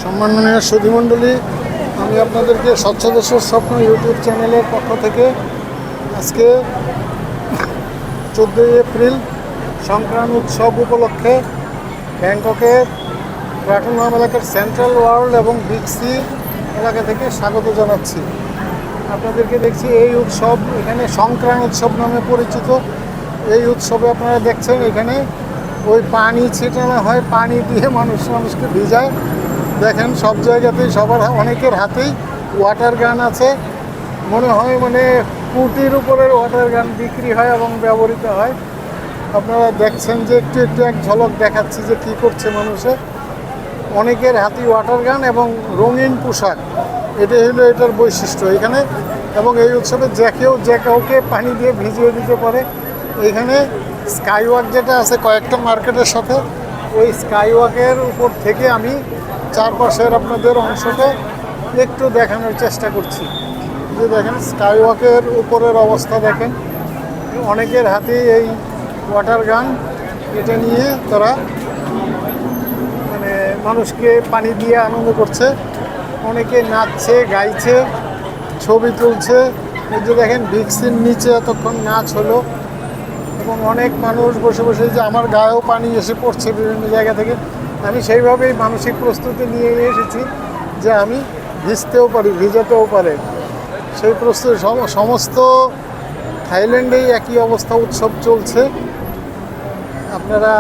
সম্মাননীয় সুধীমণ্ডলী, আমি আপনাদেরকে স্বচ্ছ দেশের স্বপ্ন ইউটিউব চ্যানেলের পক্ষ থেকে আজকে 14 এপ্রিল সংক্রান্ত উৎসব উপলক্ষে ব্যাংককের প্রাটনহাম এলাকার সেন্ট্রাল ওয়ার্ল্ড এবং বিগ সি এলাকা থেকে স্বাগত জানাচ্ছি। আপনাদেরকে দেখছি এই উৎসব এখানে সংক্রান্ত উৎসব নামে পরিচিত। এই উৎসবে আপনারা দেখছেন এখানে ওই পানি ছিটানো হয়, পানি দিয়ে মানুষকে ভিজায়। দেখেন সব জায়গাতেই সবার অনেকের হাতেই ওয়াটার গান আছে। মনে হয় কোটির উপরের ওয়াটার গান বিক্রি হয় এবং ব্যবহৃত হয়। আপনারা দেখছেন যে একটু এক ঝলক দেখাচ্ছি যে কী করছে মানুষে। অনেকের হাতেই ওয়াটার গান এবং রঙিন পোশাক, এটাই হলো এটার বৈশিষ্ট্য এখানে। এবং এই উৎসবে যে কাউকে পানি দিয়ে ভিজিয়ে দিতে পারে। এইখানে স্কাইওয়াক যেটা আছে কয়েকটা মার্কেটের সাথে, ওই স্কাইওয়াকের উপর থেকে আমি চারপাশের আপনাদের অংশটা একটু দেখানোর চেষ্টা করছি। যে দেখেন স্কাইওয়াকের উপরের অবস্থা দেখেন, অনেকের হাতে এই ওয়াটার গান, এটা নিয়ে তারা মানুষকে পানি দিয়ে আনন্দ করছে। অনেকে নাচছে, গাইছে, ছবি তুলছে। এই যে দেখেন বিগ সির নিচে এতক্ষণ নাচ হলো এবং অনেক মানুষ বসে বসে, যে আমার গায়েও পানি এসে পড়ছে বিভিন্ন জায়গা থেকে। আমি সেইভাবেই মানসিক প্রস্তুতি নিয়ে এসেছি যে আমি ভিজতেও পারি, ভিজাতেও পারে। সেই প্রস্তুতি সমস্ত থাইল্যান্ডেই একই অবস্থা, উৎসব চলছে আপনারা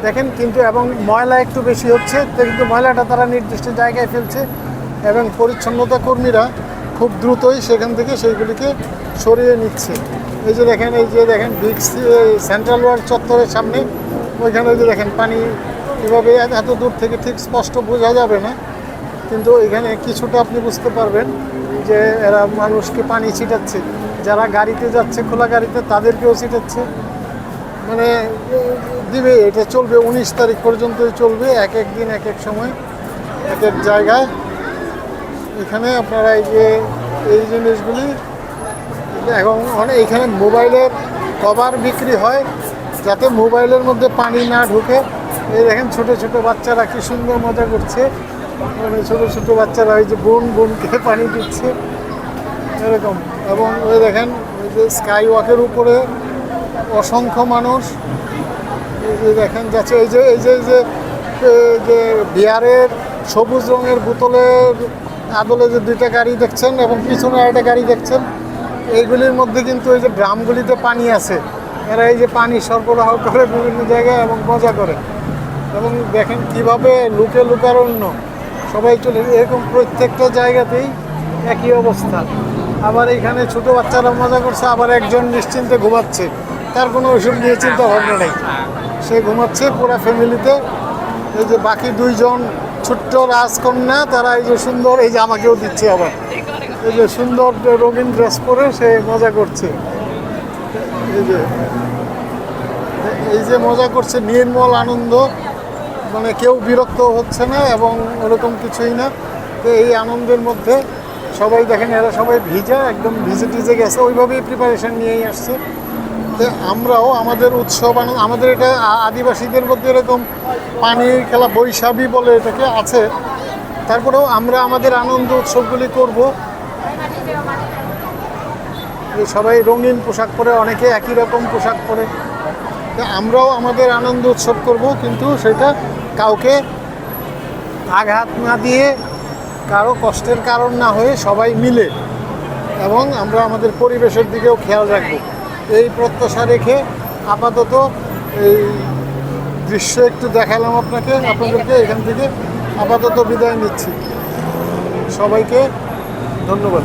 দেখেন। কিন্তু এবং ময়লা একটু বেশি হচ্ছে, কিন্তু ময়লাটা তারা নির্দিষ্ট জায়গায় ফেলছে এবং পরিচ্ছন্নতা কর্মীরা খুব দ্রুতই সেখান থেকে সেইগুলিকে সরিয়ে নিচ্ছে। এই যে দেখেন বিগ সি সেন্ট্রাল ওয়ার্ল্ড চত্বরের সামনে, ওইখানে যে দেখেন পানি কীভাবে এত দূর থেকে ঠিক স্পষ্ট বোঝা যাবে না, কিন্তু এখানে কিছুটা আপনি বুঝতে পারবেন যে এরা মানুষকে পানি ছিটাচ্ছে। যারা গাড়িতে যাচ্ছে, খোলা গাড়িতে, তাদেরকেও ছিটাচ্ছে। দিবে, এটা চলবে 19 তারিখ পর্যন্তই চলবে, এক দিন এক সময় এক জায়গায়। এখানে আপনারা এই জিনিসগুলি এবং এইখানে মোবাইলের কভার বিক্রি হয় যাতে মোবাইলের মধ্যে পানি না ঢুকে। এই দেখেন ছোট ছোট বাচ্চারা কি সুন্দর মজা করছে। ছোট বাচ্চারা ওই যে বোনকে পানি দিচ্ছে এরকম। এবং ওই দেখেন ওই যে স্কাই ওয়াকের উপরে অসংখ্য মানুষ দেখেন যাচ্ছে। এই যে বিয়ারের সবুজ রঙের বোতলের আদলে যে দুইটা গাড়ি দেখছেন এবং পিছনে একটা গাড়ি দেখছেন, এইগুলির মধ্যে কিন্তু ওই যে ড্রামগুলিতে পানি আছে। এরা এই যে পানি সরবরাহ করে বিভিন্ন জায়গায় এবং মজা করে। এবং দেখেন কীভাবে লুকারণ্য সবাই চলে, এরকম প্রত্যেকটা জায়গাতেই একই অবস্থা। আবার এখানে ছোট বাচ্চারা মজা করছে, আবার একজন নিশ্চিন্তে ঘুমাচ্ছে, তার কোনো ওষুধ নিয়ে চিন্তা ভাবনা নেই, সে ঘুমাচ্ছে পুরো ফ্যামিলিতে। এই যে বাকি দুইজন ছোট্ট রাজকন্যা, তারা এই যে সুন্দর, এই যে আমাকেও দিচ্ছে আবার, এই যে সুন্দর রঙিন ড্রেস পরে সে মজা করছে। এই যে মজা করছে, নির্মল আনন্দ, কেউ বিরক্ত হচ্ছে না এবং ওরকম কিছুই না। তো এই আনন্দের মধ্যে সবাই দেখেন, এরা সবাই ভিজা, একদম ভিজে গেছে, ওইভাবেই প্রিপারেশন নিয়েই আসছে। তো আমরাও আমাদের উৎসব আমাদের এটা আদিবাসীদের মধ্যে এরকম পানির খেলা, বৈশাখী বলে এটাকে আছে। তারপরেও আমরা আমাদের আনন্দ উৎসবগুলি করব। সবাই রঙিন পোশাক পরে, অনেকে একই রকম পোশাক পরে। আমরাও আমাদের আনন্দ উৎসব করব, কিন্তু সেটা কাউকে আঘাত না দিয়ে, কারো কষ্টের কারণ না হয়ে সবাই মিলে, এবং আমরা আমাদের পরিবেশের দিকেও খেয়াল রাখব, এই প্রত্যাশা রেখে আপাতত এই দৃশ্য একটু দেখালাম আপনাদেরকে। এখান থেকে আপাতত বিদায় নিচ্ছি। সবাইকে ধন্যবাদ।